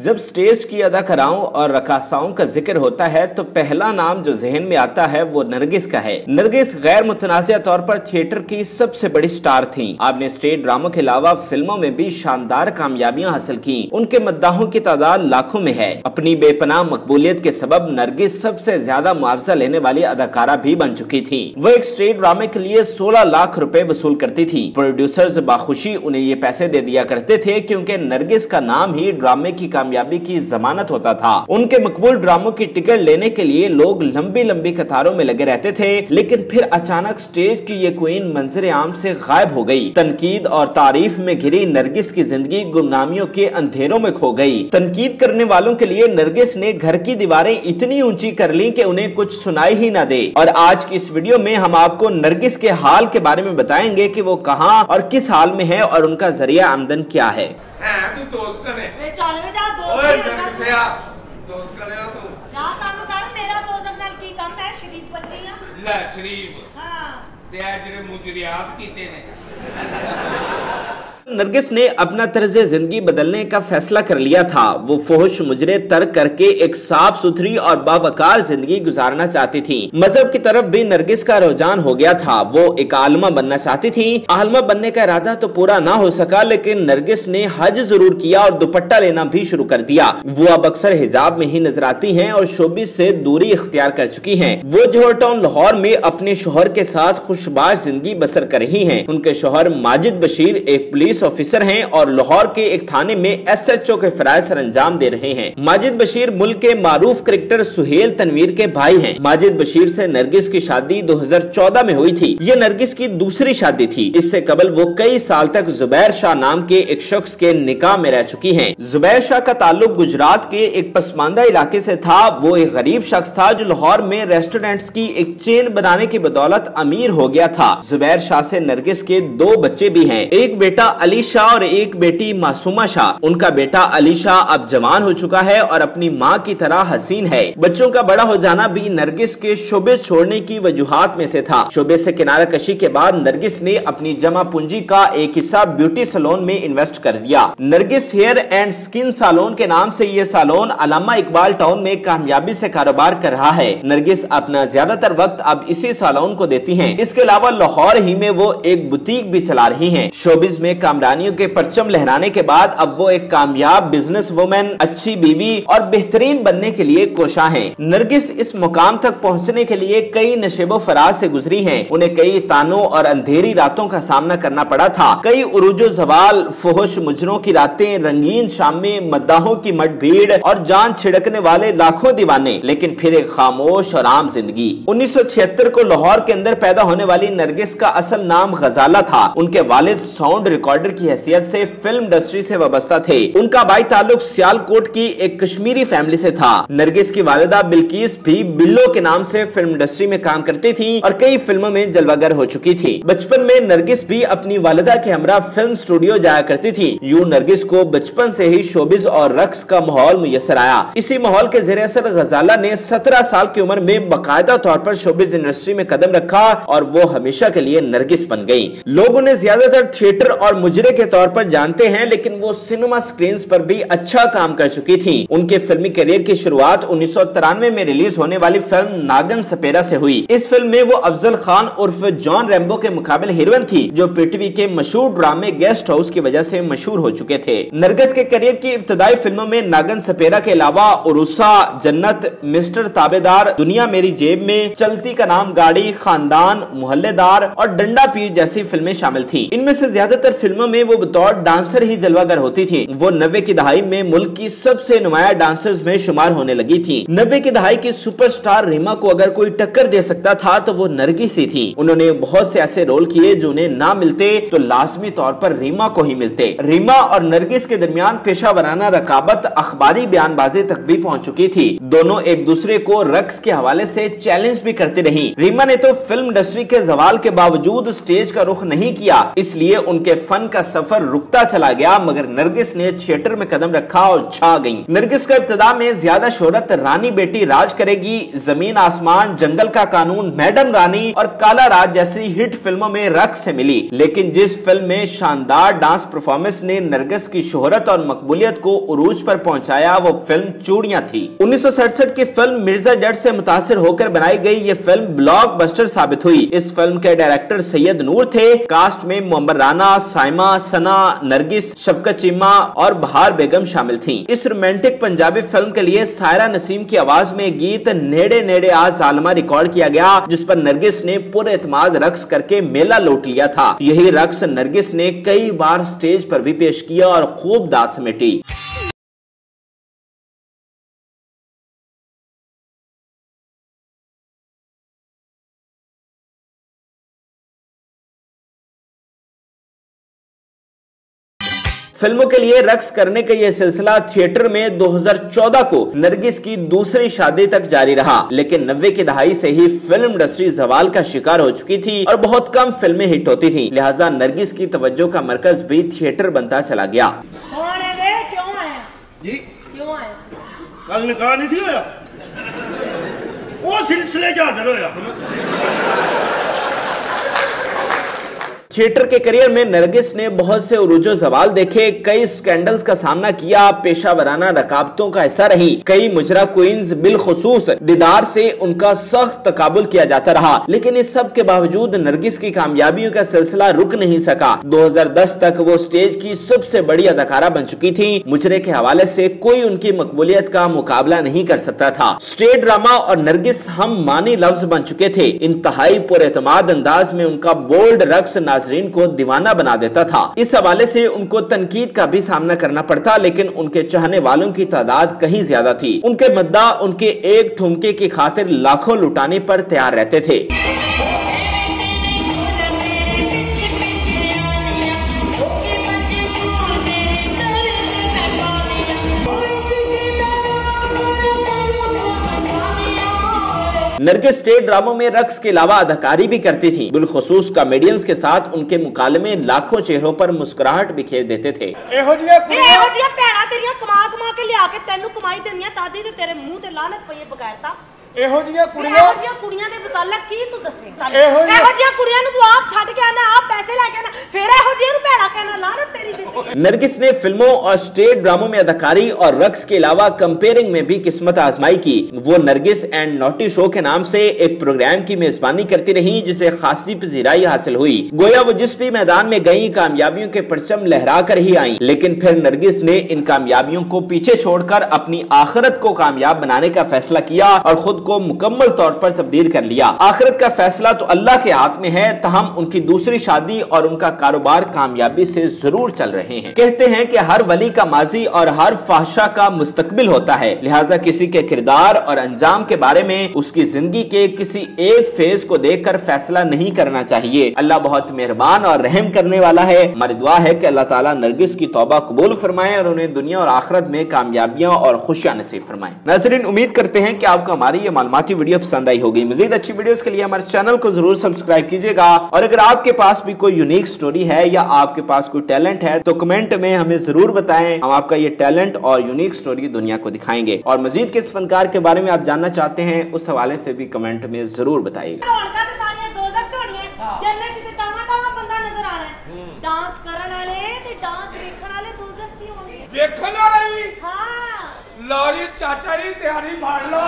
जब स्टेज की अदाकाराओं और रकासाओं का जिक्र होता है तो पहला नाम जो जहन में आता है वो नरगिस का है। नरगिस गैर मुतनाज़िया तौर पर थिएटर की सबसे बड़ी स्टार थी। आपने स्टेज ड्रामों के अलावा फिल्मों में भी शानदार कामयाबियां हासिल की। उनके मद्दाहों की तादाद लाखों में है। अपनी बेपनाह मकबूलियत के सबब नरगिस सबसे ज्यादा मुआवजा लेने वाली अदाकारा भी बन चुकी थी। वो एक स्टेज ड्रामे के लिए 16 लाख रुपए वसूल करती थी। प्रोड्यूसर्स बाखुशी उन्हें ये पैसे दे दिया करते थे क्योंकि नरगिस का नाम ही ड्रामे की कामयाबी की जमानत होता था। उनके मकबूल ड्रामों की टिकट लेने के लिए लोग लंबी लंबी कतारों में लगे रहते थे, लेकिन फिर अचानक स्टेज की ये क्वीन मंजर आम से गायब हो गई। तनकीद और तारीफ में घिरी नरगिस की जिंदगी गुमनामियों के अंधेरों में खो गई। तनकीद करने वालों के लिए नरगिस ने घर की दीवारें इतनी ऊंची कर ली कि उन्हें कुछ सुनाई ही ना दे। और आज की इस वीडियो में हम आपको नरगिस के हाल के बारे में बताएंगे कि वो कहां और किस हाल में है और उनका जरिया आमदन क्या है। नरगिस ने अपना तर्ज जिंदगी बदलने का फैसला कर लिया था। वो फोहश मुजरे तर्क करके एक साफ सुथरी और बावकार जिंदगी गुजारना चाहती थी। मजहब की तरफ भी नरगिस का रुझान हो गया था। वो एक आलमा बनना चाहती थी। आलमा बनने का इरादा तो पूरा ना हो सका, लेकिन नरगिस ने हज जरूर किया और दुपट्टा लेना भी शुरू कर दिया। वो अब अक्सर हिजाब में ही नजर आती हैं और शोबिस से दूरी इख्तियार कर चुकी हैं। वो जोहर टाउन लाहौर में अपने शोहर के साथ खुशबाश जिंदगी बसर कर रही हैं। उनके शोहर माजिद बशीर एक पुलिस ऑफिसर हैं और लाहौर के एक थाने में SHO के फराइज सर अंजाम दे रहे हैं। माजिद बशीर मुल्क के मारूफ क्रिकेटर सुहेल तनवीर के भाई हैं। माजिद बशीर से नरगिस की शादी 2014 में हुई थी। ये नरगिस की दूसरी शादी थी। इससे कबल वो कई साल तक जुबैर शाह नाम के एक शख्स के निकाह में रह चुकी हैं। जुबैर शाह का ताल्लुक गुजरात के एक पसमानदा इलाके से था। वो एक गरीब शख्स था जो लाहौर में रेस्टोरेंट्स की एक चेन बनाने की बदौलत अमीर हो गया था। जुबैर शाह से नरगिस के 2 बच्चे भी हैं, एक बेटा अली शाह और एक बेटी मासूमा शाह। उनका बेटा अली शाह अब जवान हो चुका है और अपनी माँ की तरह हसीन है। बच्चों का बड़ा हो जाना भी नरगिस के शोबे छोड़ने की वजूहात में से था। शोबे से किनारा कशी के बाद नरगिस ने अपनी जमा पूंजी का एक हिस्सा ब्यूटी सैलून में इन्वेस्ट कर दिया। Nargis hair and skin salon के नाम से ये सैलून अलामा इकबाल टाउन में कामयाबी से कारोबार कर रहा है। नरगिस अपना ज्यादातर वक्त अब इसी सैलून को देती हैं। इसके अलावा लाहौर ही में वो एक बुटीक भी चला रही हैं। शोबिज में कामरानियों के परचम लहराने के बाद अब वो एक कामयाब बिजनेस वुमेन, अच्छी बीवी और बेहतरीन बनने के लिए कोशा हैं। नरगिस इस मुकाम तक पहुंचने के लिए कई नशेबो फराज से गुजरी हैं। उन्हें कई तानों और अंधेरी रातों का सामना करना पड़ा था। कई उरूजो जवाल, फोहश मुजरों की रातें, रंगीन शामें, मद्दाहों की मट भीड़ और जान छिड़कने वाले लाखों दीवाने, लेकिन फिर एक खामोश और आम जिंदगी। 1976 को लाहौर के अंदर पैदा होने वाली नरगिस का असल नाम गजाला था। उनके वालिद साउंड रिकॉर्डर की हैसियत से फिल्म इंडस्ट्री से वाबस्ता थे। उनका भाई ताल्लुक सियालकोट की एक कश्मीरी फैमिली से था। नरगिस की वालिदा बिल्किस भी बिल्लो के नाम से फिल्म इंडस्ट्री में काम करती थी और कई फिल्मों में जलवागर हो चुकी थी। बचपन में नरगिस भी अपनी वालिदा के हमरा फिल्म स्टूडियो जाया करती थी। यूं नरगिस को बचपन से ही शोबिज और रक्स का माहौल मुयसर आया। इसी माहौल के ज़रिए असर गजाला ने 17 साल की उम्र में बाकायदा तौर पर शोबिज इंडस्ट्री में कदम रखा और वो हमेशा के लिए नरगिस बन गई। लोग उन्हें ज्यादातर थिएटर और मुजरे के तौर पर जानते हैं, लेकिन वो सिनेमा स्क्रीन्स पर भी अच्छा काम कर चुकी थी। उनके फिल्मी करियर की शुरुआत 1993 में रिलीज होने वाली फिल्म नागन सपेरा से हुई। इस फिल्म में वो अफजल खान उर्फ जॉन रैम्बो के मुकाबले हीरोइन थी, जो पृथ्वी के मशहूर ड्रामे गेस्ट हाउस की वजह से मशहूर हो चुके थे। नरगिस के करियर की इब्तदाई फिल्मों में नागन सपेरा के अलावा उरुसा, जन्नत, मिस्टर ताबेदार, दुनिया मेरी जेब में, चलती का नाम गाड़ी, खानदान, मोहल्लेदार और डंडा पीर जैसी फिल्में शामिल थी। इनमें से ज्यादातर फिल्मों में वो बतौर डांसर ही जलवागर होती थी। वो 90 की दहाई में मुल्क की सबसे नुमाया डांसर्स में शुमार होने लगी थी। 90 की दहाई की सुपरस्टार रीमा को अगर कोई टक्कर दे सकता था तो वो नरगिस ही थी। उन्होंने बहुत से ऐसे रोल किए जो उन्हें ना मिलते तो लाजमी तौर पर रीमा को ही मिलते। रीमा और नरगिस के दरमियान पेशा वराना रकाबत अखबारी बयानबाजी तक भी पहुंच चुकी थी। दोनों एक दूसरे को रक्स के हवाले से चैलेंज भी करती रही। रीमा ने तो फिल्म इंडस्ट्री के जवाल के बावजूद स्टेज का रुख नहीं किया, इसलिए उनके फन का सफर रुकता चला गया, मगर नरगिस ने थिएटर में कदम रखा और छा गईं। नरगिस को इब्तिदा में ज्यादा शोहरत रानी बेटी राज करेगी, जमीन आसमान, जंगल का कानून, मैडम रानी और काला राज जैसी हिट फिल्मों में रक्स से मिली। लेकिन जिस फिल्म में शानदार डांस परफॉर्मेंस ने नरगिस की शोहरत और मकबूलियत को उरूज पर पहुंचाया, वो फिल्म चूड़ियां थी। 1967 की फिल्म मिर्जा जट से मुतासिर होकर बनाई गई ये फिल्म ब्लॉकबस्टर साबित हुई। इस फिल्म के डायरेक्टर सैयद नूर थे। कास्ट में मोहम्मद राना, साइमा, सना, नरगिस, शफकत चीमा और बहार बेगम शामिल थीं। इस रोमांटिक पंजाबी फिल्म के लिए सायरा नसीम की आवाज में गीत नेड़े नेड़े आ ज़ालिमा रिकॉर्ड किया गया, जिस पर नरगिस ने पूरे एतमाद रक्स करके मेला लूट लिया था। यही रक्स नरगिस ने कई बार स्टेज पर भी पेश किया और खूब दाद समेटी। फिल्मों के लिए रक्स करने का यह सिलसिला थिएटर में 2014 को नरगिस की दूसरी शादी तक जारी रहा, लेकिन 90 की दहाई से ही फिल्म इंडस्ट्री जवाल का शिकार हो चुकी थी और बहुत कम फिल्में हिट होती थीं। लिहाजा नरगिस की तवज्जो का मरकज भी थिएटर बनता चला गया। कौन है वे? क्यों आया जी? क्यों आया? कल निकाह नहीं थी होया, वो सिलसिले च हाजिर होया। थिएटर के करियर में नरगिस ने बहुत से उरूजो ज़वाल देखे, कई स्कैंडल्स का सामना किया, पेशा वराना रकाबतों का हिस्सा रही। कई मुजरा क्वींस बिलखुसूस दीदार से उनका सख्त तकाबुल किया जाता रहा, लेकिन इस सब के बावजूद नरगिस की कामयाबियों का सिलसिला रुक नहीं सका। 2010 तक वो स्टेज की सबसे बड़ी अदाकारा बन चुकी थी। मुजरे के हवाले से कोई उनकी मकबूलियत का मुकाबला नहीं कर सकता था। स्टेज ड्रामा और नरगिस हम मानी लफ्ज बन चुके थे। इंतहाई पुरएतमाद अंदाज में उनका बोल्ड रक्स नाज़रीन को दीवाना बना देता था। इस हवाले से उनको तनकीद का भी सामना करना पड़ता, लेकिन उनके चाहने वालों की तादाद कहीं ज्यादा थी। उनके मद्दा उनके एक ठुमके की खातिर लाखों लुटाने पर तैयार रहते थे। नरगिस स्टेज ड्रामों में रक्स के अलावा अदाकारी भी करती थी। बिलखुसूस कॉमेडियंस के साथ उनके मुकालमे लाखों चेहरों पर मुस्कुराहट बिखेर देते थे। भैणा तेरियां कमा कमा के लिया के तेनू कमाई देनियां तादी ते तेरे मुंह ते लानत पई है बगैरता। ਇਹੋ ਜਿਹੀਆਂ ਕੁੜੀਆਂ ਦੇ ਮੁਤਾਲਕ ਕੀ ਤੂੰ ਦੱਸੇ? ਇਹੋ ਜਿਹੀਆਂ ਕੁੜੀਆਂ ਨੂੰ ਤੂੰ ਆਪ ਛੱਡ ਕੇ ਆਣਾ, ਆਪ पैसे लेके आना, फिर ਇਹੋ ਜਿਹੀਆਂ ਨੂੰ ਭੈੜਾ कहना, लानत तेरी जिंदगी। नरगिस ने फिल्मों और स्टेज ड्रामों में अदाकारी और रक्स के अलावा कंपेयरिंग में भी किस्मत आजमाई की। वो नरगिस एंड नॉटी शो के नाम से एक प्रोग्राम की मेजबानी करती रही, जिसे खासी पजीराई हासिल हुई। गोया वो जिस भी मैदान में गई कामयाबियों के परचम लहरा कर ही आई। लेकिन फिर नरगिस ने इन कामयाबियों को पीछे छोड़कर अपनी आखिरत को कामयाब बनाने का फैसला किया और खुद को मुकम्मल तौर पर तब्दील कर लिया। आखिरत का फैसला तो अल्लाह के हाथ में है, तहम उनकी दूसरी शादी और उनका कारोबार कामयाबी से जरूर चल रहे हैं। कहते हैं कि हर वली का माजी और हर फाहशा का मुस्तकबिल होता है, लिहाजा किसी के किरदार और अंजाम के बारे में उसकी जिंदगी के किसी एक फेज को देखकर फैसला नहीं करना चाहिए। अल्लाह बहुत मेहरबान और रहम करने वाला है। हमारी दुआ है कि अल्लाह ताला नरगिस की तौबा कबूल फरमाए और उन्हें दुनिया और आखिरत में कामयाबियां और खुशियां नसीब फरमाए। नाज़रीन, उम्मीद करते हैं कि आपको हमारी ये मालूमाती वीडियो पसंद आई होगी। मजीद अच्छी वीडियोस के लिए हमारे चैनल को जरूर सब्सक्राइब कीजिएगा और अगर आपके पास भी कोई यूनिक स्टोरी है या आपके पास कोई टैलेंट है तो कमेंट में हमें जरूर बताएं। हम आपका ये टैलेंट और यूनिक स्टोरी दुनिया को दिखाएंगे। और मजीद किस फनकार के बारे में आप जानना चाहते हैं उस हवाले से भी कमेंट में जरूर बताइएगा। लारी चाचा जी तैयारी फाड़ लो।